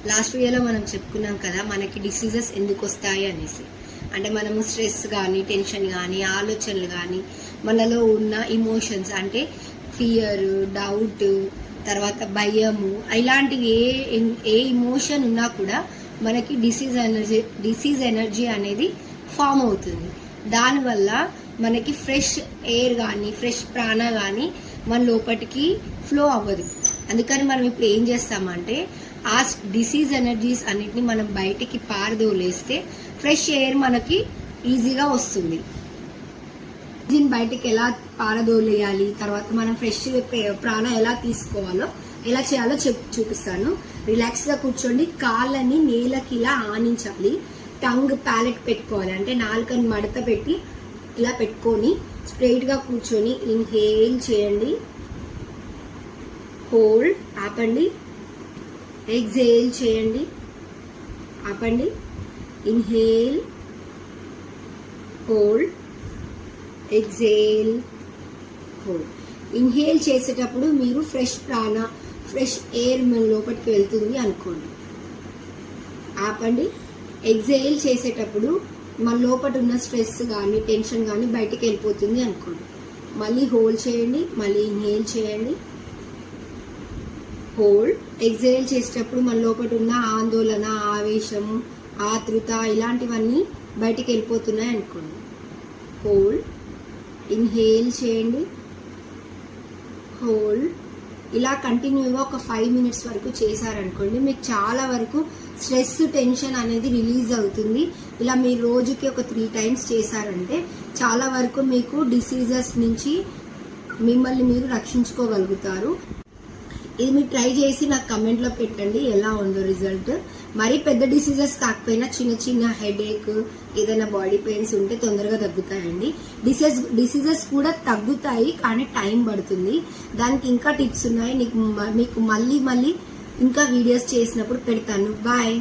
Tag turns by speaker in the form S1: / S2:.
S1: Last వీడియోలో మనం చెప్పుకున్నాం కదా మనకి డిసీజెస్ ఎందుకు వస్తాయి అనేసి. అంటే మనము స్ట్రెస్ కానీ, టెన్షన్ కానీ, ఆలోచనలు కానీ, మనలో ఉన్న ఇమోషన్స్ అంటే ఫియర్, డౌట్, తర్వాత భయము, ఇలాంటివి ఏ ఇమోషన్ ఉన్నా కూడా మనకి డిసీజ్ ఎనర్జీ అనేది ఫామ్ అవుతుంది. దానివల్ల మనకి ఫ్రెష్ ఎయిర్ కానీ, ఫ్రెష్ ప్రాణ కానీ మన లోపలికి ఫ్లో అవ్వదు. అందుకని మనం ఇప్పుడు ఏం చేస్తామంటే ఆ డిసీజ్ ఎనర్జీస్ అన్నిటిని మనం బయటికి పారదోలేస్తే ఫ్రెష్ ఎయిర్ మనకి ఈజీగా వస్తుంది. దీన్ని బయటికి ఎలా పారదోలేయాలి, తర్వాత మనం ఫ్రెష్ ప్రాణ ఎలా తీసుకోవాలో, ఎలా చేయాలో చూపిస్తాను. రిలాక్స్గా కూర్చోండి, కాళ్ళని నేలకి ఇలా ఆనించాలి, టంగ్ ప్యాలెట్ పెట్టుకోవాలి, అంటే నాలుకని మడత పెట్టి ఇలా పెట్టుకొని స్ట్రైట్గా కూర్చొని ఇన్హేల్ చేయండి, హోల్డ్, ఆపండి, ఎక్సేల్ చేయండి, ఆపండి, inhale, hold, exhale, hold. Inhale చేసేటప్పుడు మీరు ఫ్రెష్ ప్రాణ, ఫ్రెష్ ఎయిర్ మన లోపలికి వెళ్తుంది అనుకోండి, ఆపండి. ఎక్సేల్ చేసేటప్పుడు మన లోపల ఉన్న స్ట్రెస్ కానీ, టెన్షన్ కానీ బయటికి వెళ్ళిపోతుంది అనుకోండి. మళ్ళీ హోల్డ్ చేయండి, మళ్ళీ ఇన్హేల్ చేయండి, హోల్డ్. ఎక్సేల్ చేసేటప్పుడు మన లోపల ఉన్న ఆందోళన, ఆవేశము, ఆతృత ఇలాంటివన్నీ బయటికి వెళ్ళిపోతున్నాయి అనుకోండి. హోల్డ్, ఇన్హేల్ చేయండి, హోల్డ్. ఇలా కంటిన్యూగా ఒక 5 minutes వరకు చేశారనుకోండి, మీకు చాలా వరకు స్ట్రెస్, టెన్షన్ అనేది రిలీజ్ అవుతుంది. ఇలా మీరు రోజుకి ఒక 3 times చేశారంటే చాలా వరకు మీకు డిసీజెస్ నుంచి మిమ్మల్ని మీరు రక్షించుకోగలుగుతారు. ఇది మీరు ట్రై చేసి నాకు కమెంట్లో పెట్టండి ఎలా ఉందో రిజల్ట్. మరీ పెద్ద డిసీజెస్ కాకపోయినా చిన్న చిన్న హెడేక్, ఏదైనా బాడీ పెయిన్స్ ఉంటే తొందరగా తగ్గుతాయండి. డిసీజెస్ కూడా తగ్గుతాయి, కానీ టైం పడుతుంది. దానికి ఇంకా టిప్స్ ఉన్నాయి, మీకు మళ్ళీ ఇంకా వీడియోస్ చేసినప్పుడు పెడతాను. బాయ్.